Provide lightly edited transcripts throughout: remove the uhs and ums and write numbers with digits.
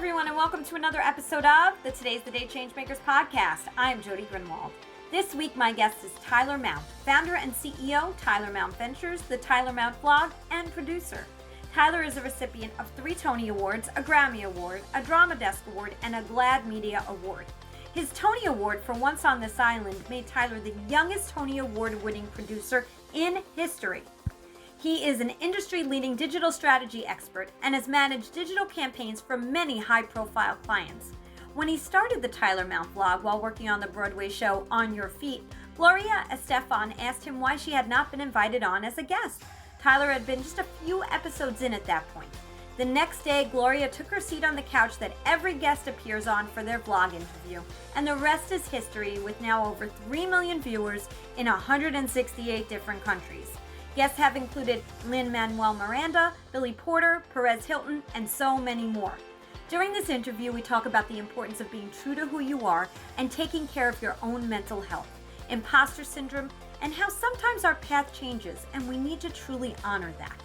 everyone, and welcome to another episode of the Today's the Day Changemakers podcast. I'm Jody Grunwald. This week, my guest is Tyler Mount, founder and CEO, Tyler Mount Ventures, the Tyler Mount blog, and producer. Tyler is a recipient of 3 Tony Awards, a Grammy Award, a Drama Desk Award, and a GLAAD Media Award. His Tony Award for Once on This Island made Tyler the youngest Tony Award-winning producer in history. He is an industry-leading digital strategy expert and has managed digital campaigns for many high-profile clients. When he started the Tyler Mount blog while working on the Broadway show On Your Feet, Gloria Estefan asked him why she had not been invited on as a guest. Tyler had been just a few episodes in at that point. The next day, Gloria took her seat on the couch that every guest appears on for their vlog interview, and the rest is history with now over 3 million viewers in 168 different countries. Guests have included Lin-Manuel Miranda, Billy Porter, Perez Hilton, and so many more. During this interview, we talk about the importance of being true to who you are and taking care of your own mental health, imposter syndrome, and how sometimes our path changes and we need to truly honor that.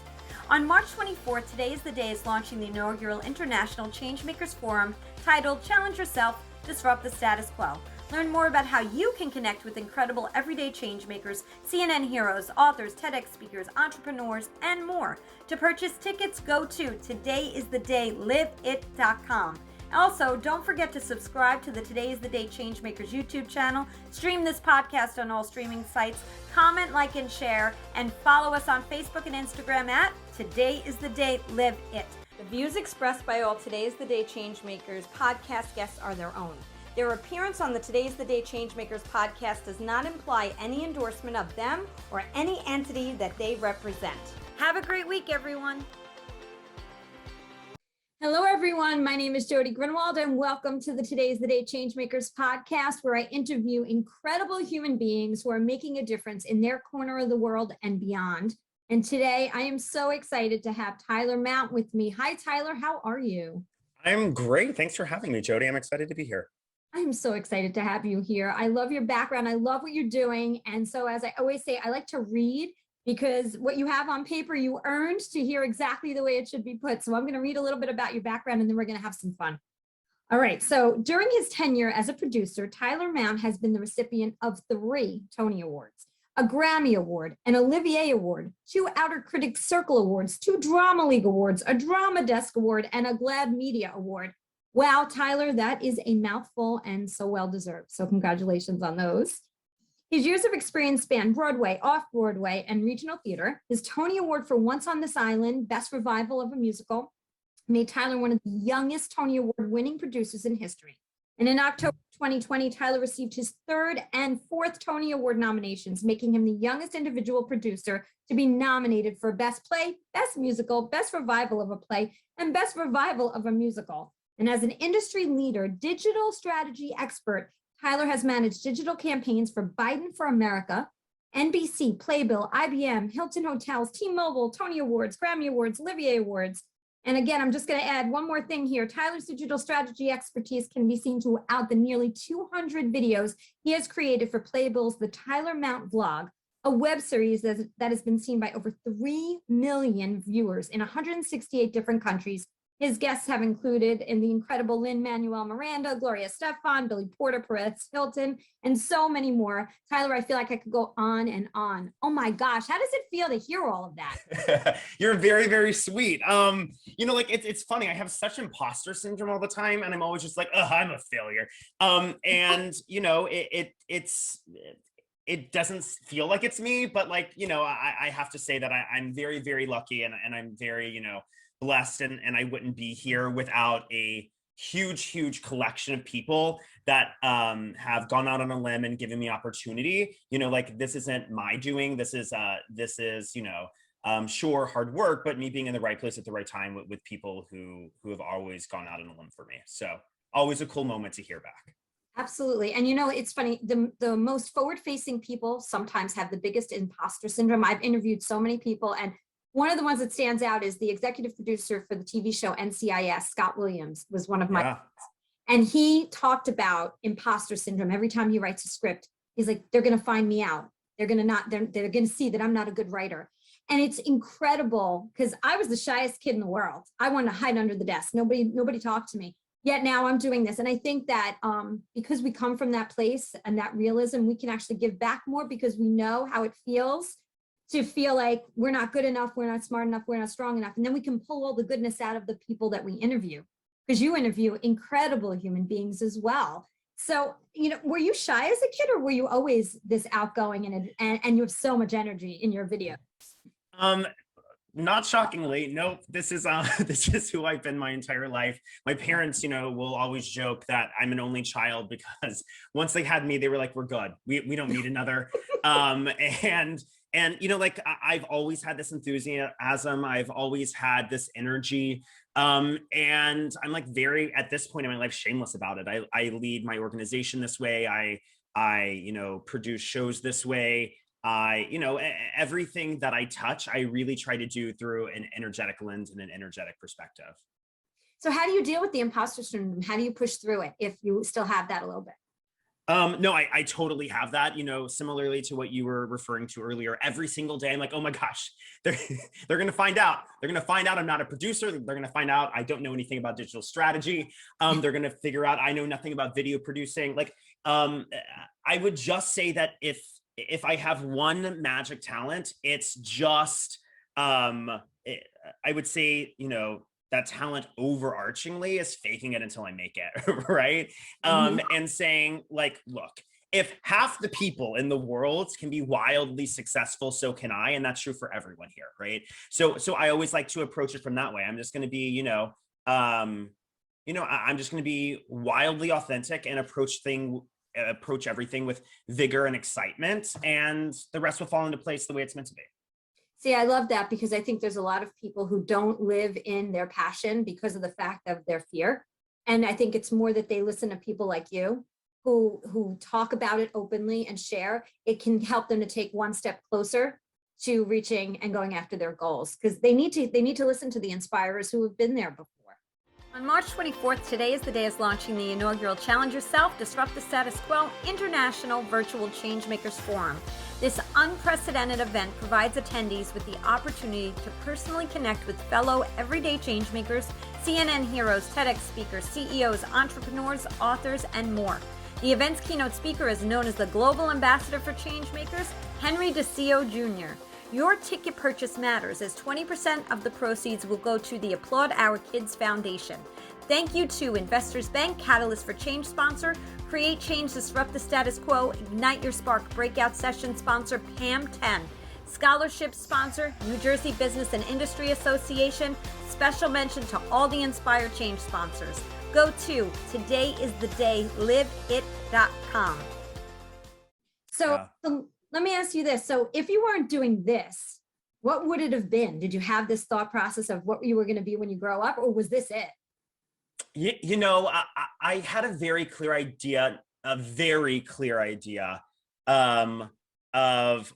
On March 24th, Today is the Day is launching the inaugural International Changemakers Forum titled Challenge Yourself, Disrupt the Status Quo. Learn more about how you can connect with incredible everyday changemakers, CNN heroes, authors, TEDx speakers, entrepreneurs, and more. To purchase tickets, go to todayisthedayliveit.com. Also, don't forget to subscribe to the Today is the Day Changemakers YouTube channel, stream this podcast on all streaming sites, comment, like, and share, and follow us on Facebook and Instagram at Today is the Day Live It. The views expressed by all Today is the Day Changemakers podcast guests are their own. Their appearance on the Today is the Day Changemakers podcast does not imply any endorsement of them or any entity that they represent. Have a great week, everyone. Hello, everyone. My name is Jody Grunwald, and welcome to the Today is the Day Changemakers podcast, where I interview incredible human beings who are making a difference in their corner of the world and beyond. And today, I am so excited to have Tyler Mount with me. Hi, Tyler. How are you? I'm great. Thanks for having me, Jody. I'm excited to be here. I'm so excited to have you here. I love your background. I love what you're doing. And so, as I always say, I like to read because what you have on paper, you earned to hear exactly the way it should be put. So I'm going to read a little bit about your background and then we're going to have some fun. All right. So during his tenure as a producer, Tyler Mount has been the recipient of 3 Tony Awards, a Grammy Award, an Olivier Award, 2 Outer Critics Circle Awards, 2 Drama League Awards, a Drama Desk Award, and a GLAAD Media Award. Wow, Tyler, that is a mouthful and so well-deserved. So congratulations on those. His years of experience span Broadway, off-Broadway, and regional theater. His Tony Award for Once on This Island, Best Revival of a Musical, made Tyler one of the youngest Tony Award-winning producers in history. And in October 2020, Tyler received his 3rd and 4th Tony Award nominations, making him the youngest individual producer to be nominated for Best Play, Best Musical, Best Revival of a Play, and Best Revival of a Musical. And as an industry leader, digital strategy expert, Tyler has managed digital campaigns for Biden for America, NBC, Playbill, IBM, Hilton Hotels, T-Mobile, Tony Awards, Grammy Awards, Olivier Awards. And again, I'm just going to add one more thing here. Tyler's digital strategy expertise can be seen throughout the nearly 200 videos he has created for Playbill's The Tyler Mount Vlog, a web series that has been seen by over 3 million viewers in 168 different countries. His guests have included in the incredible Lin-Manuel Miranda, Gloria Estefan, Billy Porter, Perez Hilton, and so many more. Tyler, I feel like I could go on and on. Oh my gosh, how does it feel to hear all of that? You're very, very sweet. It's funny. I have such imposter syndrome all the time, and I'm always just like, oh, I'm a failure. It doesn't feel like it's me, but I have to say that I'm very, very lucky, and I'm very, blessed, and I wouldn't be here without a huge collection of people that have gone out on a limb and given me opportunity. This isn't my doing. This is sure, hard work, but me being in the right place at the right time with people who have always gone out on a limb for me. So always a cool moment to hear back. Absolutely. And it's funny, the most forward-facing people sometimes have the biggest imposter syndrome. I've interviewed so many people, and one of the ones that stands out is the executive producer for the TV show NCIS, Scott Williams, was one of my, and he talked about imposter syndrome. Every time he writes a script, he's like, they're going to find me out. They're going to see that I'm not a good writer. And it's incredible because I was the shyest kid in the world. I wanted to hide under the desk. Nobody talked to me. Yet now I'm doing this. And I think that because we come from that place and that realism, we can actually give back more because we know how it feels to feel like we're not good enough, we're not smart enough, we're not strong enough. And then we can pull all the goodness out of the people that we interview, because you interview incredible human beings as well. So, were you shy as a kid, or were you always this outgoing and you have so much energy in your video? Not shockingly, nope. This is this is who I've been my entire life. My parents, will always joke that I'm an only child because once they had me, they were like, "We're good. We don't need another." And like I've always had this enthusiasm. I've always had this energy. And I'm like very, at this point in my life, shameless about it. I lead my organization this way. I produce shows this way. Everything that I touch, I really try to do through an energetic lens and an energetic perspective. So how do you deal with the imposter syndrome? How do you push through it if you still have that a little bit? No, I totally have that, similarly to what you were referring to earlier. Every single day, I'm like, oh my gosh, they're going to find out. They're going to find out I'm not a producer. They're going to find out I don't know anything about digital strategy. They're going to figure out I know nothing about video producing. Like, I would just say that if I have one magic talent, it's just, I would say, that talent overarchingly is faking it until I make it, right? And saying like, look, if half the people in the world can be wildly successful, so can I, and that's true for everyone here, right? So I always like to approach it from that way. I'm just going to be, I'm just going to be wildly authentic and approach everything with vigor and excitement, and the rest will fall into place the way it's meant to be. See, I love that, because I think there's a lot of people who don't live in their passion because of the fact of their fear. And I think it's more that they listen to people like you who talk about it openly and share. It can help them to take one step closer to reaching and going after their goals, because they need to listen to the inspirers who have been there before. On March 24th, today is the day is launching the inaugural Challenge Yourself, Disrupt the Status Quo International Virtual Changemakers Forum. This unprecedented event provides attendees with the opportunity to personally connect with fellow everyday changemakers, CNN heroes, TEDx speakers, CEOs, entrepreneurs, authors, and more. The event's keynote speaker is known as the Global Ambassador for Changemakers, Henry DeCio Jr. Your ticket purchase matters, as 20% of the proceeds will go to the Applaud Our Kids Foundation. Thank you to Investors Bank, Catalyst for Change sponsor, Create Change, Disrupt the Status Quo, Ignite Your Spark breakout session sponsor, Pam 10. Scholarship sponsor, New Jersey Business and Industry Association. Special mention to all the Inspire Change sponsors. Go to todayistheday.liveit.com. So let me ask you this. So if you weren't doing this, what would it have been? Did you have this thought process of what you were going to be when you grow up, or was this it? I had a very clear idea of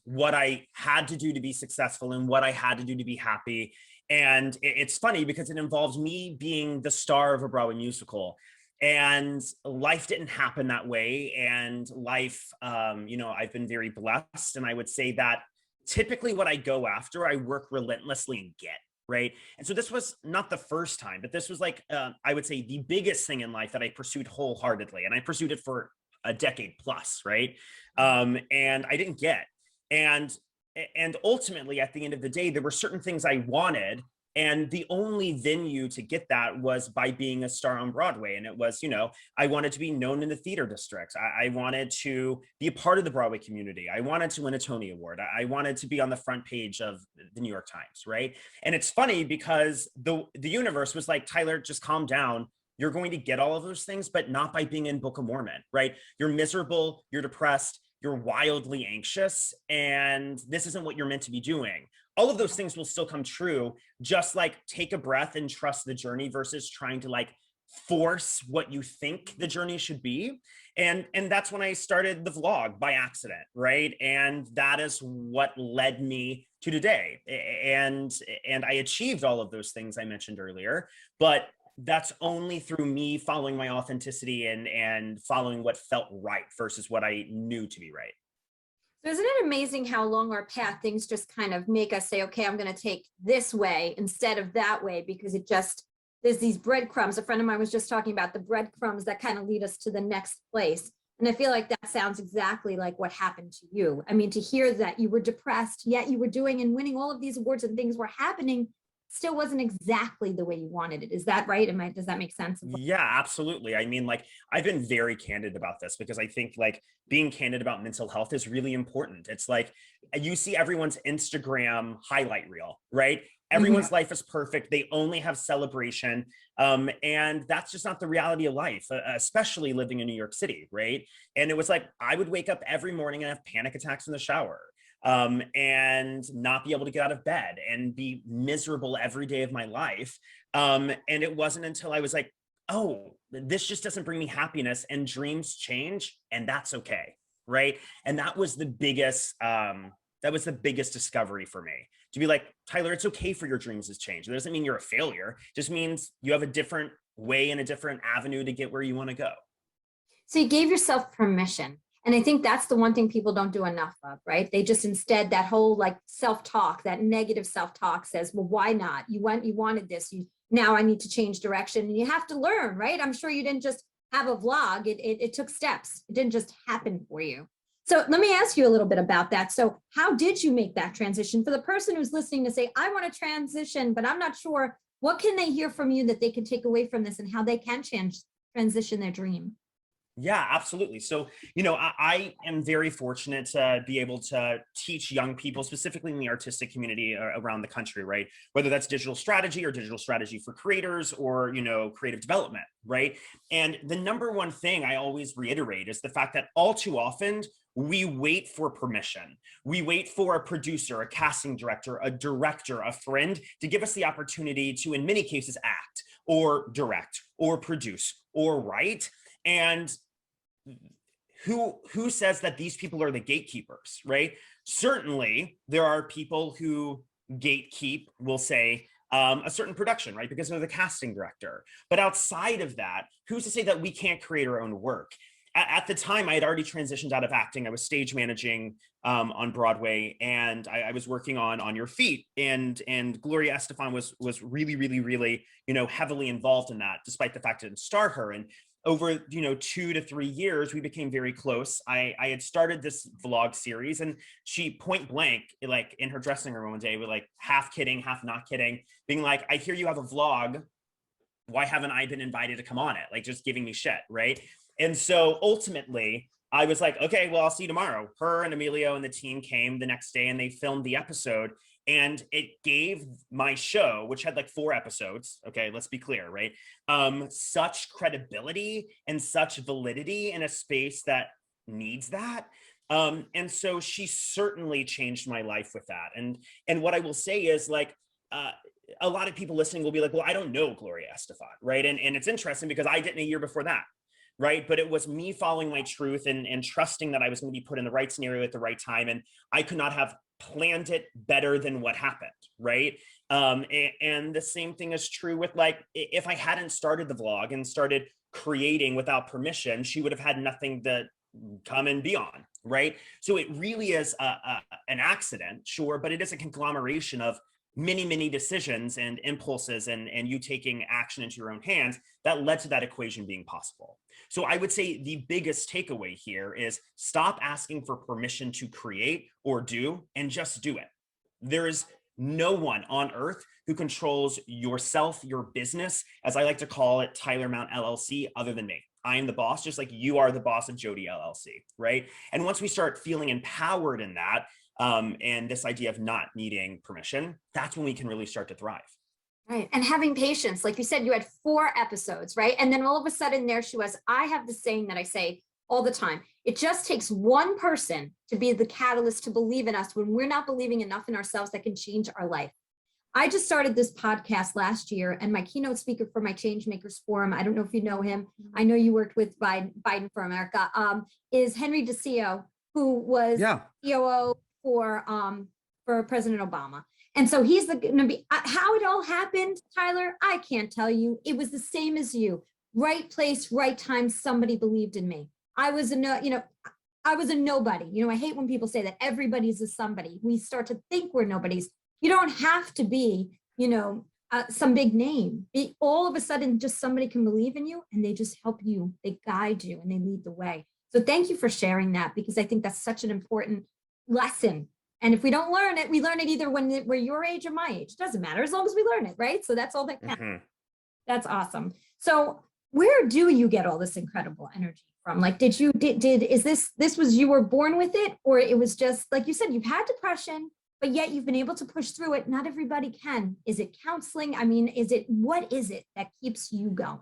what I had to do to be successful and what I had to do to be happy. And it's funny because it involved me being the star of a Broadway musical. And life didn't happen that way. And life, I've been very blessed. And I would say that typically what I go after, I work relentlessly and get. Right. And so this was not the first time, but this was like, I would say the biggest thing in life that I pursued wholeheartedly. And I pursued it for a decade plus. Right. And I didn't get. And ultimately, at the end of the day, there were certain things I wanted. And the only venue to get that was by being a star on Broadway. And it was, I wanted to be known in the theater districts. I wanted to be a part of the Broadway community. I wanted to win a Tony Award. I wanted to be on the front page of the New York Times, right? And it's funny because the universe was like, Tyler, just calm down. You're going to get all of those things, but not by being in Book of Mormon, right? You're miserable, you're depressed, you're wildly anxious, and this isn't what you're meant to be doing. All of those things will still come true. Just like take a breath and trust the journey versus trying to like force what you think the journey should be. And that's when I started the vlog by accident, right? And that is what led me to today. And I achieved all of those things I mentioned earlier, but that's only through me following my authenticity and following what felt right versus what I knew to be right. So isn't it amazing how along our path, things just kind of make us say, okay, I'm going to take this way instead of that way, because it just there's these breadcrumbs. A friend of mine was just talking about the breadcrumbs that kind of lead us to the next place. And I feel like that sounds exactly like what happened to you. I mean, to hear that you were depressed, yet you were doing and winning all of these awards and things were happening, still wasn't exactly the way you wanted it. Is that right? Does that make sense? Yeah, absolutely. I mean, like, I've been very candid about this because I think like being candid about mental health is really important. It's like you see everyone's Instagram highlight reel, right? Everyone's life is perfect. They only have celebration. And that's just not the reality of life, especially living in New York City, right? And it was like, I would wake up every morning and have panic attacks in the shower. And not be able to get out of bed and be miserable every day of my life. And it wasn't until I was like, oh, this just doesn't bring me happiness, and dreams change, and that's okay, right? And that was the biggest discovery for me, to be like, Tyler, it's okay for your dreams to change. It doesn't mean you're a failure. It just means you have a different way and a different avenue to get where you want to go. So you gave yourself permission. And I think that's the one thing people don't do enough of, right? They just instead, that whole like self-talk, that negative self-talk says, well, why not? You wanted this. Now I need to change direction. And you have to learn, right? I'm sure you didn't just have a vlog. It took steps. It didn't just happen for you. So let me ask you a little bit about that. So how did you make that transition? For the person who's listening to say, I want to transition, but I'm not sure, what can they hear from you that they can take away from this and how they can transition their dream? Yeah, absolutely. So, I am very fortunate to be able to teach young people, specifically in the artistic community around the country, right? Whether that's digital strategy or digital strategy for creators or, creative development, right? And the number one thing I always reiterate is the fact that all too often we wait for permission. We wait for a producer, a casting director, a friend to give us the opportunity to, in many cases, act or direct or produce or write. And who says that these people are the gatekeepers, right? Certainly, there are people who gatekeep, will say, a certain production, right? Because they're the casting director. But outside of that, who's to say that we can't create our own work? At the time, I had already transitioned out of acting. I was stage managing on Broadway, and I was working on Your Feet, and Gloria Estefan was really, really, really, heavily involved in that, despite the fact I didn't star her. And over 2 to 3 years, we became very close. I had started this vlog series, and she point blank, like in her dressing room one day, with like half kidding, half not kidding, being like, I hear you have a vlog. Why haven't I been invited to come on it? Like, just giving me shit, right? And so ultimately, I was like, okay, well, I'll see you tomorrow. Her and Emilio and the team came the next day, and they filmed the episode. And it gave my show, which had like 4 episodes, okay, let's be clear, right? Such credibility and such validity in a space that needs that. And so she certainly changed my life with that. And what I will say is, like, a lot of people listening will be like, well, I don't know Gloria Estefan, right? And it's interesting because I didn't a year before that, right? But it was me following my truth and trusting that I was going to be put in the right scenario at the right time. And I could not have planned it better than what happened, right? And the same thing is true with, like, if I hadn't started the vlog and started creating without permission, she would have had nothing to come and be on, right? So it really is an accident, sure, but it is a conglomeration of many, many decisions and impulses and you taking action into your own hands that led to that equation being possible. So I would say the biggest takeaway here is stop asking for permission to create or do, and just do it. There is no one on earth who controls yourself, your business, as I like to call it, Tyler Mount LLC, other than me. I am the boss, just like you are the boss of Jody LLC, right? And once we start feeling empowered in that, and this idea of not needing permission, that's when we can really start to thrive. Right. And having patience, like you said, you had 4 episodes, right? And then all of a sudden there she was. I have the saying that I say all the time. It just takes one person to be the catalyst to believe in us when we're not believing enough in ourselves that can change our life. I just started this podcast last year, and my keynote speaker for my Changemakers forum, I don't know if you know him, I know you worked with Biden for America, is Henry DeCio, who was COO for President Obama. And so he's going to be, how it all happened, Tyler, I can't tell you. It was the same as you. Right place, right time, somebody believed in me. I was a nobody. I hate when people say that everybody's a somebody. We start to think we're nobodies. You don't have to be, some big name. All of a sudden, just somebody can believe in you and they just help you, they guide you and they lead the way. So thank you for sharing that, because I think that's such an important lesson. And if we don't learn it, we learn it either when we're your age or my age. It doesn't matter as long as we learn it, right? So that's all that counts. Mm-hmm. That's awesome. So where do you get all this incredible energy from? Like, is this was you were born with it, or it was just like you said, you've had depression, but yet you've been able to push through it. Not everybody can. Is it counseling? I mean, what is it that keeps you going?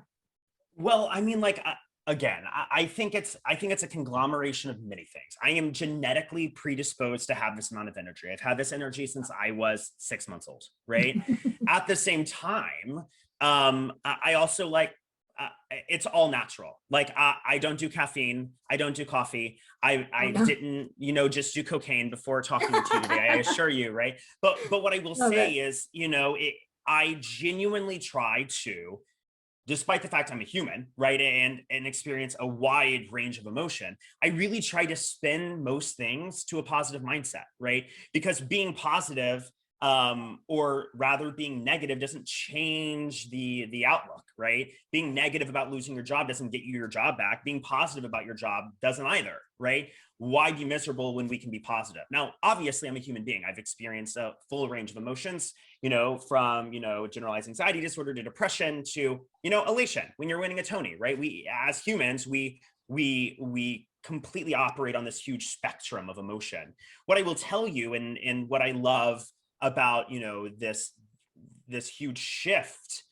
Well, I mean, like, again, I think it's a conglomeration of many things. I am genetically predisposed to have this amount of energy. I've had this energy since I was 6 months old, right? At the same time, I also like, it's all natural. Like, I don't do caffeine. I don't do coffee. I didn't, just do cocaine before talking to you today. I assure you, right? But what I will say is, I genuinely try to, despite the fact I'm a human, right, and experience a wide range of emotion, I really try to spin most things to a positive mindset, right? Because being positive, or rather being negative, doesn't change the outlook, right? Being negative about losing your job doesn't get you your job back. Being positive about your job doesn't either, right? Why be miserable when we can be positive? Now, obviously, I'm a human being. I've experienced a full range of emotions, from, generalized anxiety disorder to depression to, elation when you're winning a Tony, right? We, as humans, we completely operate on this huge spectrum of emotion. What I will tell you, and what I love about, this huge shift,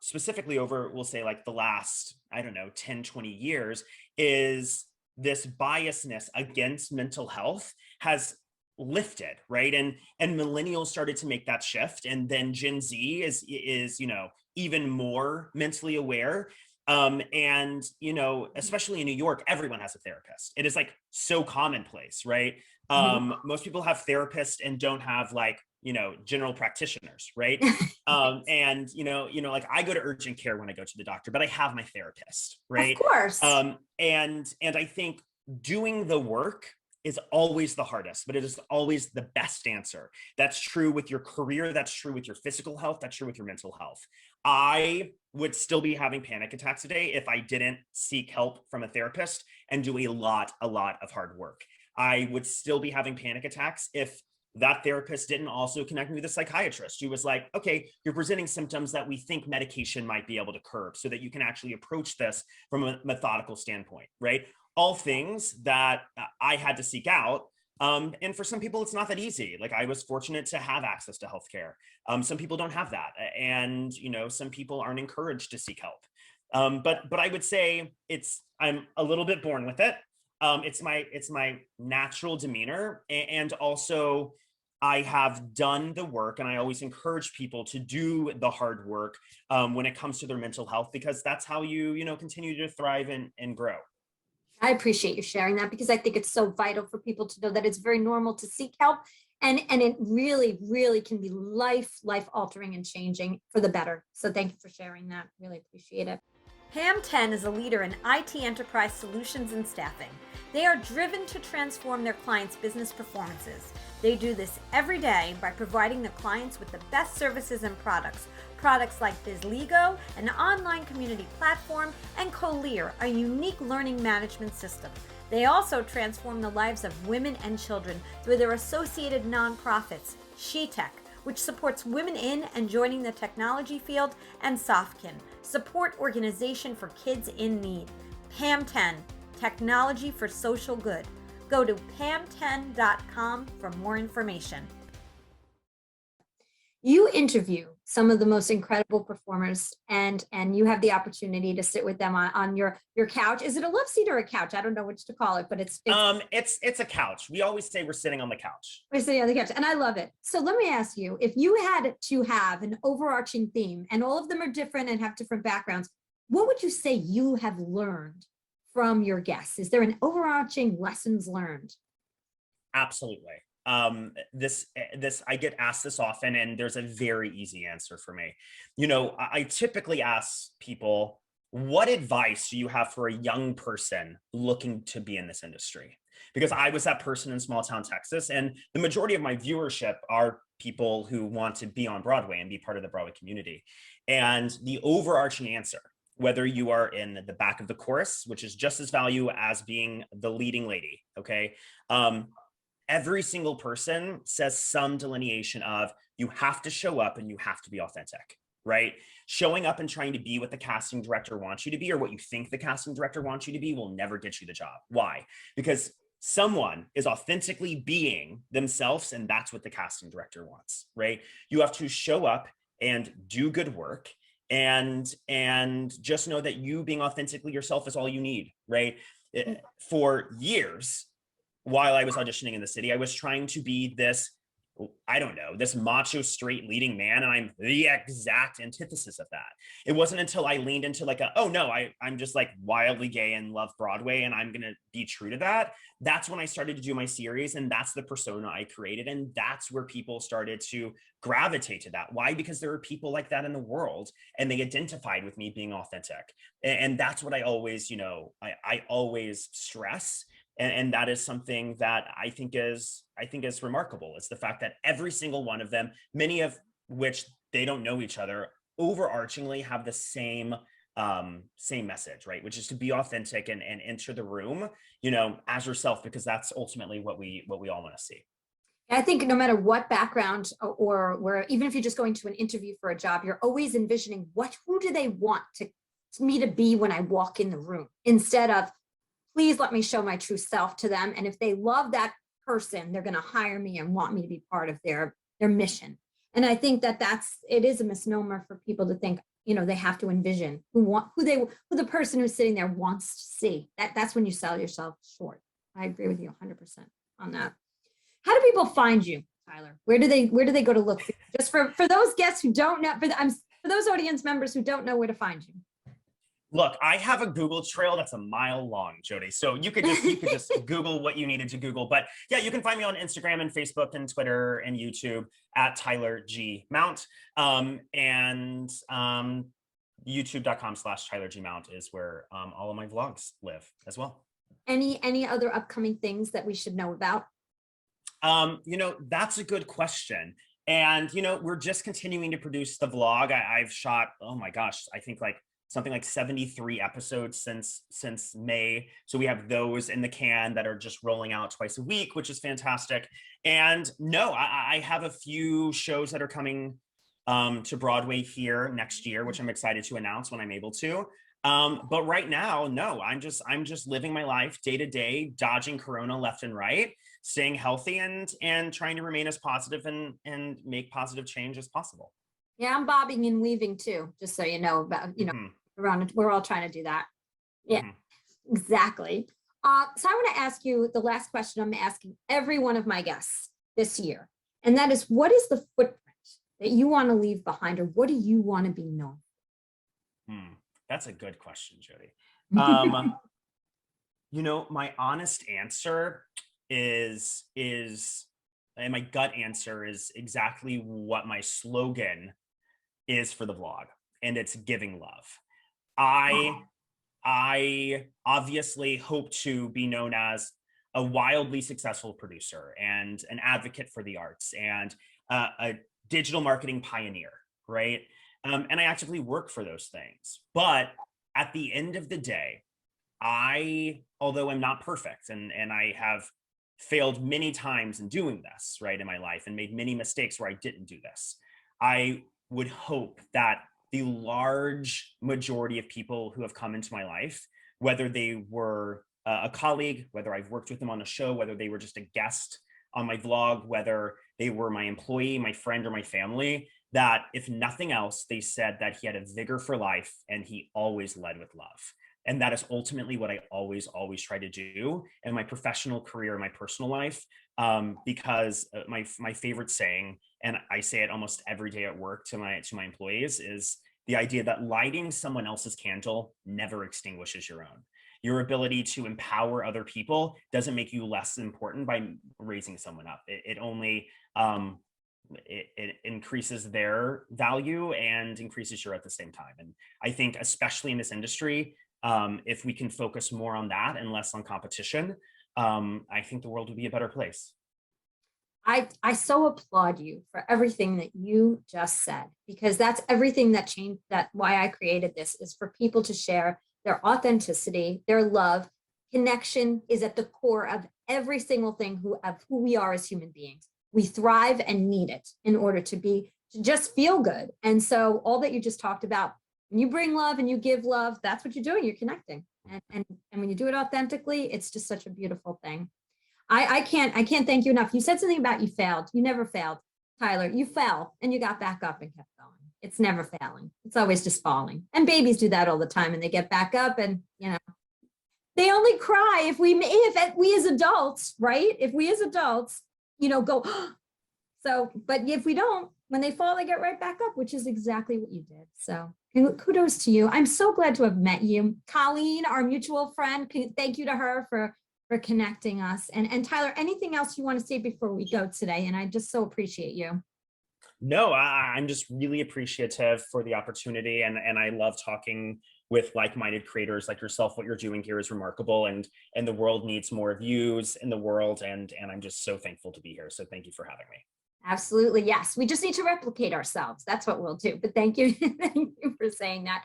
specifically over, we'll say, like the last, 10, 20 years, is this biasness against mental health has lifted, right? And millennials started to make that shift. And then Gen Z is, even more mentally aware. And, especially in New York, everyone has a therapist. It is like so commonplace, right? Most people have therapists and don't have like, general practitioners, right? And, like I go to urgent care when I go to the doctor, but I have my therapist, right? Of course. And I think doing the work is always the hardest, but it is always the best answer. That's true with your career. That's true with your physical health. That's true with your mental health. I would still be having panic attacks today if I didn't seek help from a therapist and do a lot of hard work. I would still be having panic attacks if that therapist didn't also connect me with a psychiatrist who was like, okay, you're presenting symptoms that we think medication might be able to curb so that you can actually approach this from a methodical standpoint, right? All things that I had to seek out. And for some people, it's not that easy. Like I was fortunate to have access to healthcare. Some people don't have that. And, some people aren't encouraged to seek help. But I would say I'm a little bit born with it. It's my natural demeanor. And also I have done the work, and I always encourage people to do the hard work when it comes to their mental health, because that's how you, continue to thrive and grow. I appreciate you sharing that, because I think it's so vital for people to know that it's very normal to seek help, and it really can be life altering and changing for the better. So thank you for sharing that. Really appreciate it. PAM10 is a leader in IT enterprise solutions and staffing. They are driven to transform their clients' business performances. They do this every day by providing their clients with the best services and products like BizLego, an online community platform, and Colear, a unique learning management system. They also transform the lives of women and children through their associated nonprofits, SheTech, which supports women in and joining the technology field, and Softkin, support organization for kids in need. PAM10, technology for social good. Go to pam10.com for more information. You interview some of the most incredible performers, and you have the opportunity to sit with them on your couch. Is it a love seat or a couch? I don't know which to call it, but it's a couch. We always say we're sitting on the couch. We're sitting on the couch, and I love it. So let me ask you, if you had to have an overarching theme, and all of them are different and have different backgrounds, what would you say you have learned from your guests? Is there an overarching lessons learned? Absolutely. This I get asked this often, and there's a very easy answer for me. I typically ask people, what advice do you have for a young person looking to be in this industry? because I was that person in small town Texas. And the majority of my viewership are people who want to be on Broadway and be part of the Broadway community. And the overarching answer, whether you are in the back of the chorus, which is just as value as being the leading lady, okay? Every single person says some delineation of you have to show up and you have to be authentic, right? Showing up and trying to be what the casting director wants you to be or what you think the casting director wants you to be will never get you the job. Why? Because someone is authentically being themselves, and that's what the casting director wants, right? You have to show up and do good work and just know that you being authentically yourself is all you need, right? For years, while I was auditioning in the city, I was trying to be this, I don't know, this macho straight leading man, and I'm the exact antithesis of that. It wasn't until I leaned into like oh no, I'm just like wildly gay and love Broadway and I'm gonna be true to that. That's when I started to do my series, and that's the persona I created, and that's where people started to gravitate to that. Why? Because there are people like that in the world, and they identified with me being authentic. And that's what I always, I always stress. And that is something that I think is remarkable. It's the fact that every single one of them, many of which they don't know each other, overarchingly have the same message, right? Which is to be authentic and enter the room, as yourself, because that's ultimately what we all want to see. I think no matter what background or where, even if you're just going to an interview for a job, you're always envisioning who do they want me to be when I walk in the room, instead of, please let me show my true self to them. And if they love that person, they're going to hire me and want me to be part of their mission. And I think that it is a misnomer for people to think, they have to envision who the person who's sitting there wants to see. That's when you sell yourself short. I agree with you 100% on that. How do people find you, Tyler? Where do they go to look for you? Just for those guests who don't know, for those audience members who don't know where to find you. Look, I have a Google trail that's a mile long, Jody. So you could just Google what you needed to Google. But yeah, you can find me on Instagram and Facebook and Twitter and YouTube at Tyler G Mount. And YouTube.com/Tyler G Mount is where all of my vlogs live as well. Any other upcoming things that we should know about? That's a good question. And, we're just continuing to produce the vlog. I've shot, oh my gosh, I think something like 73 episodes since May. So we have those in the can that are just rolling out twice a week, which is fantastic. And no, I have a few shows that are coming to Broadway here next year, which I'm excited to announce when I'm able to. But right now, no, I'm just living my life day to day, dodging Corona left and right, staying healthy and trying to remain as positive and make positive change as possible. Yeah, I'm bobbing and weaving too, just so you know about, around, we're all trying to do that. Yeah, exactly. So I want to ask you the last question I'm asking every one of my guests this year. And that is, what is the footprint that you want to leave behind, or what do you want to be known? That's a good question, Jody. My honest answer is, and my gut answer is exactly what my slogan is for the vlog, and it's giving love. I obviously hope to be known as a wildly successful producer and an advocate for the arts and a digital marketing pioneer, right? And I actively work for those things. But at the end of the day, although I'm not perfect and I have failed many times in doing this, right, in my life, and made many mistakes where I didn't do this, I would hope that the large majority of people who have come into my life, whether they were a colleague, whether I've worked with them on a show, whether they were just a guest on my vlog, whether they were my employee, my friend, or my family, that if nothing else, they said that he had a vigor for life and he always led with love. And that is ultimately what I always try to do in my professional career, my personal life, because my favorite saying, and I say it almost every day at work to my employees, is the idea that lighting someone else's candle never extinguishes your own. Your ability to empower other people doesn't make you less important by raising someone up. It only it increases their value and increases your at the same time. And I think, especially in this industry, if we can focus more on that and less on competition, I think the world would be a better place. I so applaud you for everything that you just said, because that's everything that changed, that why I created this, is for people to share their authenticity, their love. Connection is at the core of every single thing of who we are as human beings. We thrive and need it in order to just feel good. And so all that you just talked about, when you bring love and you give love, that's what you're doing. You're connecting. And when you do it authentically, it's just such a beautiful thing. I can't thank you enough. You said something about you failed. You never failed, Tyler. You fell and you got back up and kept going. It's never failing. It's always just falling. And babies do that all the time, and they get back up, and they only cry if we as adults, right? If we as adults, go, so, but if we don't, when they fall, they get right back up, which is exactly what you did. So kudos to you. I'm so glad to have met you. Colleen, our mutual friend, thank you to her for connecting us. And Tyler, anything else you want to say before we go today? And I just so appreciate you. No, I'm just really appreciative for the opportunity. And I love talking with like-minded creators like yourself. What you're doing here is remarkable, and the world needs more views in the world. And I'm just so thankful to be here. So thank you for having me. Absolutely. Yes. We just need to replicate ourselves. That's what we'll do. But thank you. Thank you for saying that.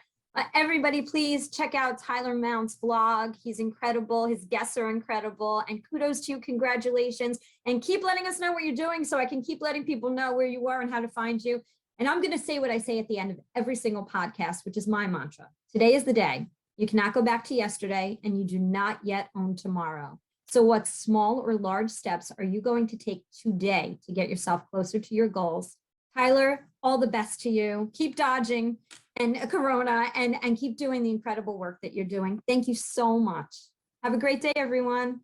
Everybody, please check out Tyler Mount's blog. He's incredible. His guests are incredible. And kudos to you. Congratulations. And keep letting us know what you're doing so I can keep letting people know where you are and how to find you. And I'm going to say what I say at the end of every single podcast, which is my mantra. Today is the day. You cannot go back to yesterday, and you do not yet own tomorrow. So what small or large steps are you going to take today to get yourself closer to your goals? Tyler, all the best to you. Keep dodging and Corona and keep doing the incredible work that you're doing. Thank you so much. Have a great day, everyone.